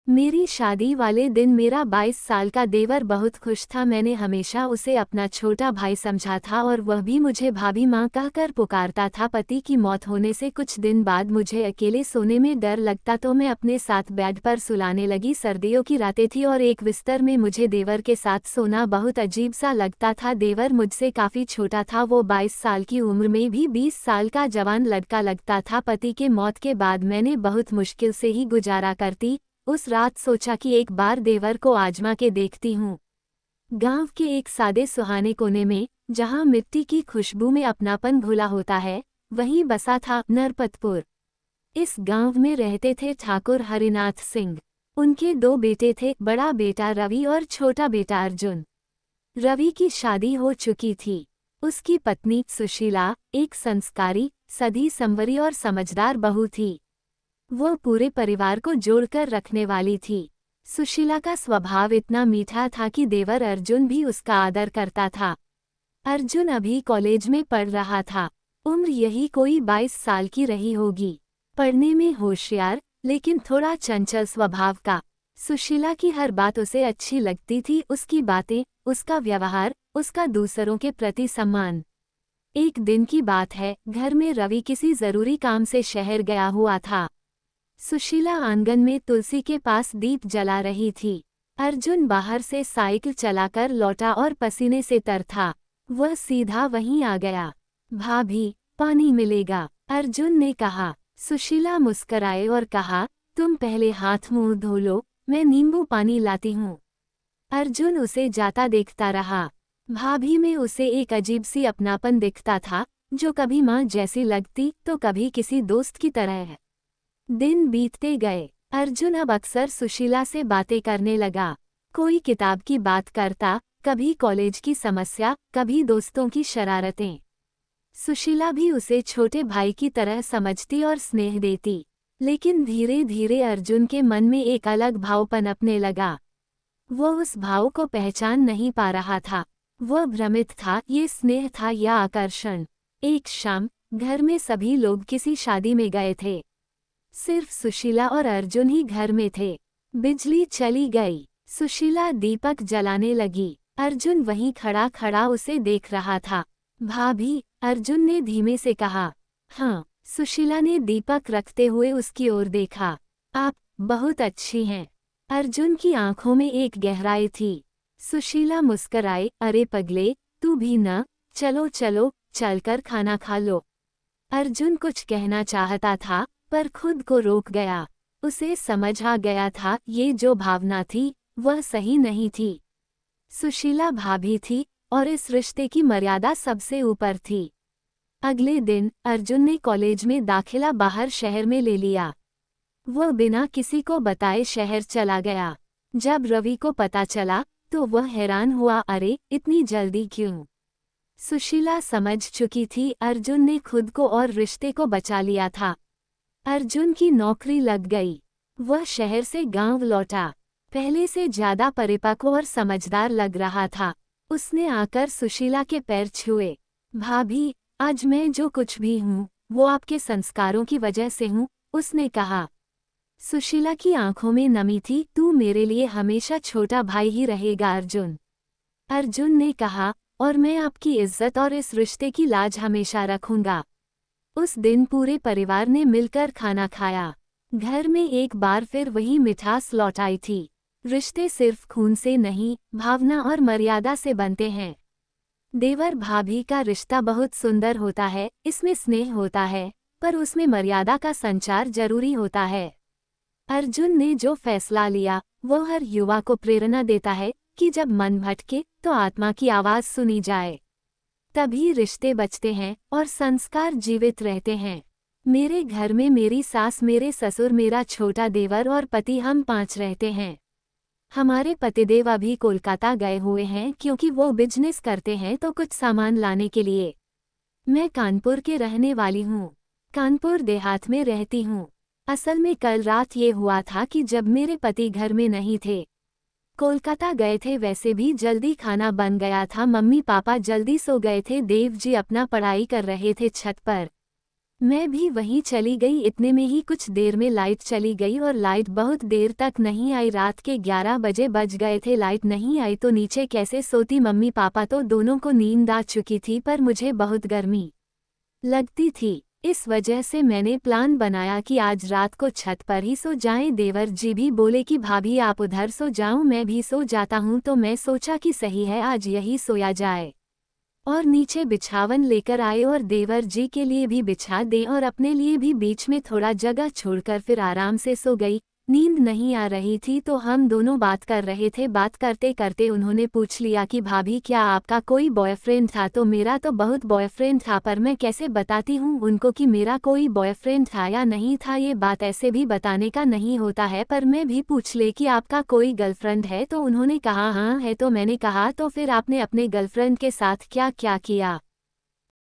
मेरी शादी वाले दिन मेरा 22 साल का देवर बहुत खुश था। मैंने हमेशा उसे अपना छोटा भाई समझा था और वह भी मुझे भाभी माँ कहकर पुकारता था। पति की मौत होने से कुछ दिन बाद मुझे अकेले सोने में डर लगता तो मैं अपने साथ बेड पर सुलाने लगी। सर्दियों की रातें थी और एक बिस्तर में मुझे देवर के साथ सोना बहुत अजीब सा लगता था। देवर मुझसे काफ़ी छोटा था, वो 22 साल की उम्र में भी 20 साल का जवान लड़का लगता था। पति के मौत के बाद मैंने बहुत मुश्किल से ही गुजारा करती। उस रात सोचा कि एक बार देवर को आजमा के देखती हूँ। गांव के एक सादे सुहाने कोने में, जहां मिट्टी की खुशबू में अपनापन घुला होता है, वहीं बसा था नरपतपुर। इस गांव में रहते थे ठाकुर हरिनाथ सिंह। उनके दो बेटे थे, बड़ा बेटा रवि और छोटा बेटा अर्जुन। रवि की शादी हो चुकी थी। उसकी पत्नी सुशीला एक संस्कारी, सधी संवरी और समझदार बहू थी। वो पूरे परिवार को जोड़कर रखने वाली थी। सुशीला का स्वभाव इतना मीठा था कि देवर अर्जुन भी उसका आदर करता था। अर्जुन अभी कॉलेज में पढ़ रहा था। उम्र यही कोई 22 साल की रही होगी। पढ़ने में होशियार, लेकिन थोड़ा चंचल स्वभाव का। सुशीला की हर बात उसे अच्छी लगती थी, उसकी बातें, उसका व्यवहार, उसका दूसरों के प्रति सम्मान। एक दिन की बात है, घर में रवि किसी जरूरी काम से शहर गया हुआ था। सुशीला आंगन में तुलसी के पास दीप जला रही थी। अर्जुन बाहर से साइकिल चलाकर लौटा और पसीने से तर था। वह सीधा वहीं आ गया। भाभी, पानी मिलेगा, अर्जुन ने कहा। सुशीला मुस्कराए और कहा, तुम पहले हाथ मुंह धो लो, मैं नींबू पानी लाती हूँ। अर्जुन उसे जाता देखता रहा। भाभी में उसे एक अजीब सी अपनापन दिखता था, जो कभी माँ जैसी लगती तो कभी किसी दोस्त की तरह। दिन बीतते गए। अर्जुन अब अक्सर सुशीला से बातें करने लगा। कोई किताब की बात करता, कभी कॉलेज की समस्या, कभी दोस्तों की शरारतें। सुशीला भी उसे छोटे भाई की तरह समझती और स्नेह देती। लेकिन धीरे धीरे अर्जुन के मन में एक अलग भाव पनपने लगा। वो उस भाव को पहचान नहीं पा रहा था। वह भ्रमित था, ये स्नेह था या आकर्षण। एक शाम घर में सभी लोग किसी शादी में गए थे। सिर्फ सुशीला और अर्जुन ही घर में थे। बिजली चली गई। सुशीला दीपक जलाने लगी। अर्जुन वहीं खड़ा खड़ा उसे देख रहा था। भाभी, अर्जुन ने धीमे से कहा। हाँ, सुशीला ने दीपक रखते हुए उसकी ओर देखा। आप बहुत अच्छी हैं। अर्जुन की आंखों में एक गहराई थी। सुशीला मुस्कराए, अरे पगले, तू भी न, चलो चलो, चलकर खाना खा लो। अर्जुन कुछ कहना चाहता था, पर खुद को रोक गया। उसे समझ आ गया था, ये जो भावना थी, वह सही नहीं थी। सुशीला भाभी थी और इस रिश्ते की मर्यादा सबसे ऊपर थी। अगले दिन अर्जुन ने कॉलेज में दाखिला बाहर शहर में ले लिया। वह बिना किसी को बताए शहर चला गया। जब रवि को पता चला तो वह हैरान हुआ, अरे इतनी जल्दी क्यों? सुशीला समझ चुकी थी, अर्जुन ने खुद को और रिश्ते को बचा लिया था। अर्जुन की नौकरी लग गई। वह शहर से गांव लौटा। पहले से ज्यादा परिपक्व और समझदार लग रहा था। उसने आकर सुशीला के पैर छुए। भाभी, आज मैं जो कुछ भी हूँ, वो आपके संस्कारों की वजह से हूँ, उसने कहा। सुशीला की आंखों में नमी थी। तू मेरे लिए हमेशा छोटा भाई ही रहेगा अर्जुन। अर्जुन ने कहा, और मैं आपकी इज्जत और इस रिश्ते की लाज हमेशा रखूंगा। उस दिन पूरे परिवार ने मिलकर खाना खाया। घर में एक बार फिर वही मिठास लौट आई थी। रिश्ते सिर्फ खून से नहीं, भावना और मर्यादा से बनते हैं। देवर भाभी का रिश्ता बहुत सुंदर होता है, इसमें स्नेह होता है, पर उसमें मर्यादा का संचार जरूरी होता है। अर्जुन ने जो फैसला लिया, वो हर युवा को प्रेरणा देता है कि जब मन भटके तो आत्मा की आवाज सुनी जाए। तभी रिश्ते बचते हैं और संस्कार जीवित रहते हैं। मेरे घर में मेरी सास, मेरे ससुर, मेरा छोटा देवर और पति, हम 5 रहते हैं। हमारे पतिदेव अभी कोलकाता गए हुए हैं क्योंकि वो बिजनेस करते हैं, तो कुछ सामान लाने के लिए। मैं कानपुर के रहने वाली हूँ। कानपुर देहात में रहती हूँ। असल में कल रात ये हुआ था कि जब मेरे पति घर में नहीं थे, कोलकाता गए थे, वैसे भी जल्दी खाना बन गया था। मम्मी पापा जल्दी सो गए थे। देव जी अपना पढ़ाई कर रहे थे छत पर। मैं भी वहीं चली गई। इतने में ही कुछ देर में लाइट चली गई और लाइट बहुत देर तक नहीं आई। रात के 11 बजे बज गए थे, लाइट नहीं आई तो नीचे कैसे सोती। मम्मी पापा तो दोनों को नींद आ चुकी थी पर मुझे बहुत गर्मी लगती थी। इस वजह से मैंने प्लान बनाया कि आज रात को छत पर ही सो जाएं। देवर जी भी बोले कि भाभी आप उधर सो जाओ, मैं भी सो जाता हूं। तो मैं सोचा कि सही है आज यही सोया जाए और नीचे बिछावन लेकर आए और देवर जी के लिए भी बिछा दें और अपने लिए भी बीच में थोड़ा जगह छोड़कर फिर आराम से सो गई। नींद नहीं आ रही थी तो हम दोनों बात कर रहे थे। बात करते करते उन्होंने पूछ लिया कि भाभी क्या आपका कोई बॉयफ्रेंड था। तो मेरा तो बहुत बॉयफ्रेंड था पर मैं कैसे बताती हूँ उनको कि मेरा कोई बॉयफ्रेंड था या नहीं था। ये बात ऐसे भी बताने का नहीं होता है, पर मैं भी पूछ ले कि आपका कोई गर्लफ्रेंड है। तो उन्होंने कहा हाँ है। तो मैंने कहा तो फिर आपने अपने गर्लफ्रेंड के साथ क्या क्या किया।